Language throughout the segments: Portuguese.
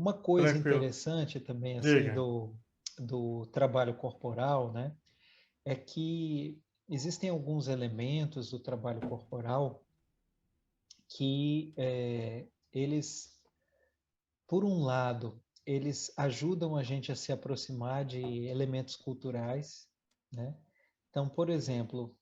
Uma coisa Tranquilo. interessante também, assim, Diga. do trabalho corporal, né, é que existem alguns elementos do trabalho corporal que eles, por um lado, eles ajudam a gente a se aproximar de elementos culturais, né? Então, por exemplo,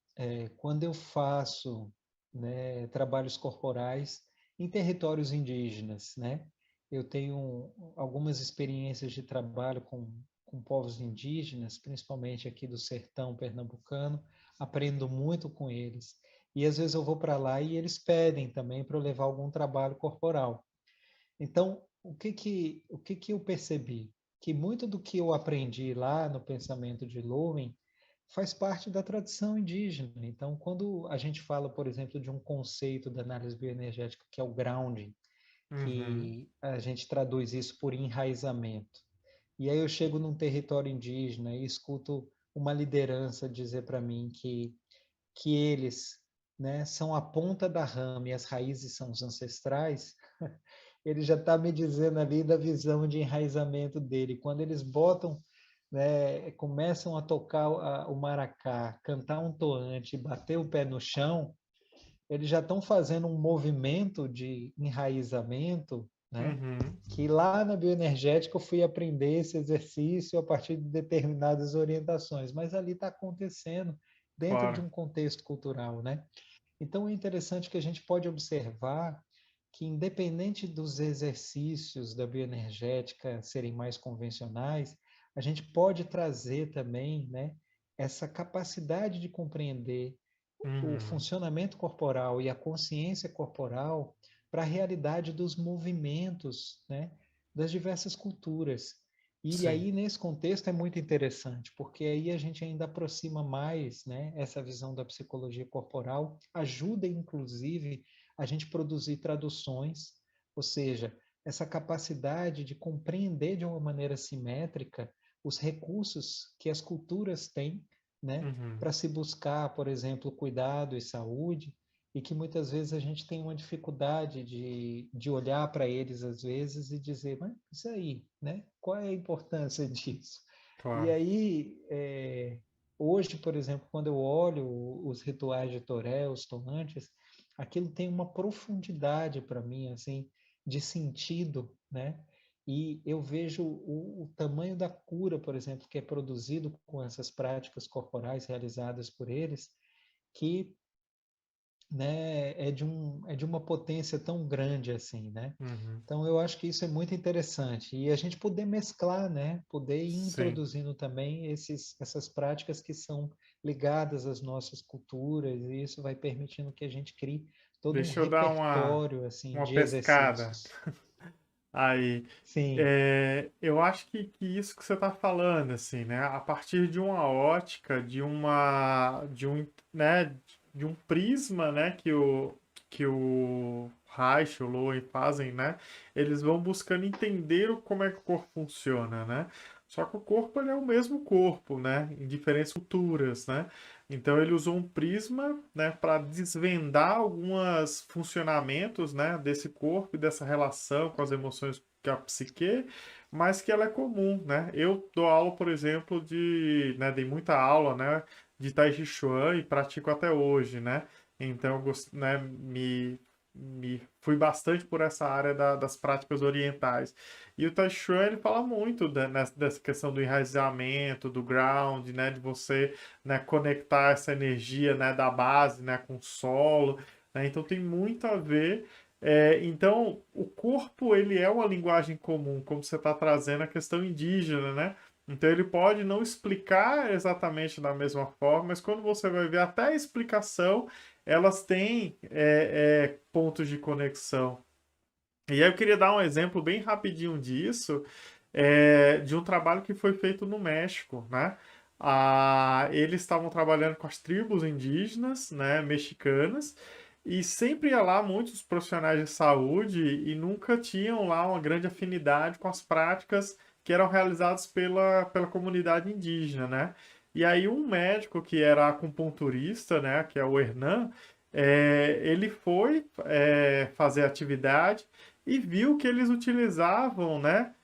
quando eu faço, né, trabalhos corporais em territórios indígenas, né? Eu tenho algumas experiências de trabalho com povos indígenas, principalmente aqui do sertão pernambucano, aprendo muito com eles. E às vezes eu vou para lá e eles pedem também para eu levar algum trabalho corporal. Então, o que que eu percebi? Que muito do que eu aprendi lá no pensamento de Lowen faz parte da tradição indígena. Então, quando a gente fala, por exemplo, de um conceito da análise bioenergética que é o grounding, Uhum. que a gente traduz isso por enraizamento. E aí eu chego num território indígena e escuto uma liderança dizer para mim que eles, né, são a ponta da rama e as raízes são os ancestrais. Ele já está me dizendo ali da visão de enraizamento dele. Quando eles botam, né, começam a tocar o maracá, cantar um toante, bater o pé no chão, eles já estão fazendo um movimento de enraizamento, né? Uhum. Que lá na bioenergética eu fui aprender esse exercício a partir de determinadas orientações, mas ali está acontecendo dentro de Claro. um contexto cultural, né? Então é interessante que a gente pode observar que, independente dos exercícios da bioenergética serem mais convencionais, a gente pode trazer também, né, essa capacidade de compreender o Uhum. funcionamento corporal e a consciência corporal para a realidade dos movimentos, né, das diversas culturas. E Sim. aí, nesse contexto, é muito interessante, porque aí a gente ainda aproxima mais, né, essa visão da psicologia corporal, ajuda, inclusive, a gente produzir traduções, ou seja, essa capacidade de compreender de uma maneira simétrica os recursos que as culturas têm, né, Uhum. para se buscar, por exemplo, cuidado e saúde, e que muitas vezes a gente tem uma dificuldade de olhar para eles às vezes e dizer, mas isso aí, né? Qual é a importância disso? E Claro. aí, hoje, por exemplo, quando eu olho os rituais de Toré, os tomantes, aquilo tem uma profundidade para mim, assim, de sentido, né? E eu vejo o tamanho da cura, por exemplo, que é produzido com essas práticas corporais realizadas por eles, que, né, é de uma potência tão grande assim, né? Uhum. Então eu acho que isso é muito interessante e a gente poder mesclar, né? Poder ir Sim. introduzindo também essas práticas que são ligadas às nossas culturas e isso vai permitindo que a gente crie todo um Deixa eu dar repertório assim uma de pescada exercícios. aí. Sim. Eu acho que isso que você está falando, assim, né? A partir de uma ótica, né, de um prisma, né, que o Reich, o Lowen fazem, né? Eles vão buscando entender como é que o corpo funciona, né? Só que o corpo ele é o mesmo corpo, né? Em diferentes culturas, né? Então ele usou um prisma, né, para desvendar alguns funcionamentos, né, desse corpo e dessa relação com as emoções que a psique, mas que ela é comum, né? Eu dou aula, por exemplo, né, dei muita aula, né, de Tai Chi Chuan e pratico até hoje, né? Então, né, me fui bastante por essa área das práticas orientais. E o Tai Chi Chuan, ele fala muito dessa questão do enraizamento, do ground, né, de você, né, conectar essa energia, né, da base, né, com o solo, né? Então tem muito a ver. Então, o corpo ele é uma linguagem comum, como você está trazendo a questão indígena, né? Então ele pode não explicar exatamente da mesma forma, mas quando você vai ver até a explicação, elas têm pontos de conexão. E aí eu queria dar um exemplo bem rapidinho disso, de um trabalho que foi feito no México, né? Eles estavam trabalhando com as tribos indígenas, né, mexicanas, e sempre ia lá muitos profissionais de saúde e nunca tinham lá uma grande afinidade com as práticas que eram realizadas pela comunidade indígena, né? E aí um médico que era acupunturista, né, que é o Hernan, ele foi fazer atividade e viu que eles utilizavam, né,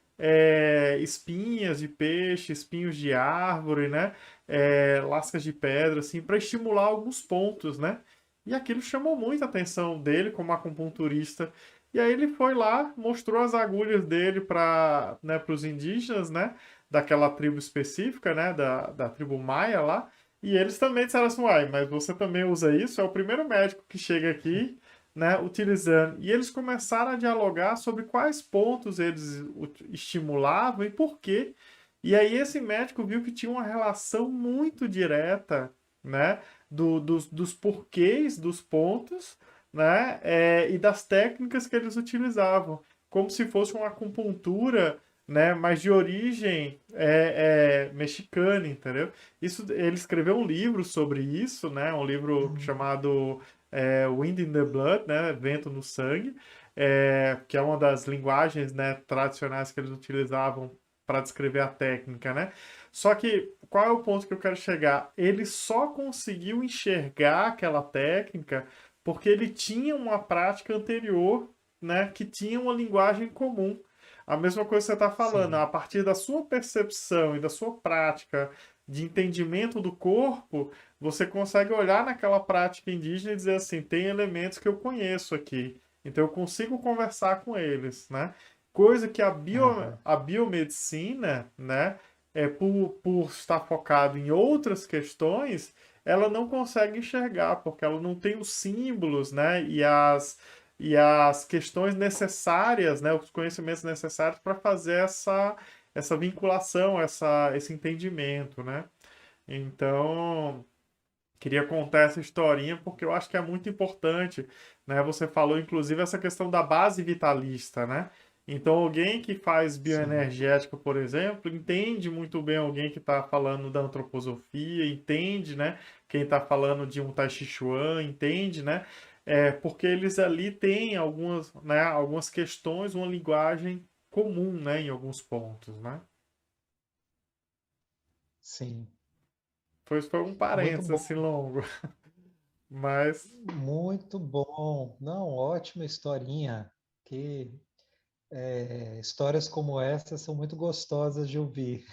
espinhas de peixe, espinhos de árvore, né, lascas de pedra, assim, para estimular alguns pontos, né? E aquilo chamou muita atenção dele como acupunturista. E aí ele foi lá, mostrou as agulhas dele para, né, os indígenas, né, daquela tribo específica, né, da tribo Maia lá. E eles também disseram assim, uai, mas você também usa isso? É o primeiro médico que chega aqui, né, utilizando. E eles começaram a dialogar sobre quais pontos eles estimulavam e por quê. E aí esse médico viu que tinha uma relação muito direta, né, dos porquês dos pontos, né, e das técnicas que eles utilizavam, como se fosse uma acupuntura, né, mas de origem mexicana, entendeu? Isso, ele escreveu um livro sobre isso, né, um livro chamado Wind in the Blood, né, Vento no Sangue, que é uma das linguagens, né, tradicionais que eles utilizavam para descrever a técnica, né? Só que qual é o ponto que eu quero chegar? Ele só conseguiu enxergar aquela técnica porque ele tinha uma prática anterior, né, que tinha uma linguagem comum. A mesma coisa que você está falando, Sim. a partir da sua percepção e da sua prática de entendimento do corpo, você consegue olhar naquela prática indígena e dizer assim, tem elementos que eu conheço aqui, então eu consigo conversar com eles, né? Coisa que Aham. a biomedicina, né, por estar focado em outras questões, ela não consegue enxergar, porque ela não tem os símbolos, né, e as questões necessárias, né, os conhecimentos necessários para fazer essa vinculação, esse entendimento, né? Então, queria contar essa historinha porque eu acho que é muito importante, né? Você falou, inclusive, essa questão da base vitalista, né? Então, alguém que faz Sim. bioenergética, por exemplo, entende muito bem alguém que está falando da antroposofia, entende, né? Quem está falando de um Tai Chi Chuan, entende, né? Porque eles ali têm algumas, né, algumas questões, uma linguagem comum, né, em alguns pontos, né? Sim. Foi um Muito parênteses assim bom. longo, mas Muito bom. Não, ótima historinha. Que histórias como essa são muito gostosas de ouvir.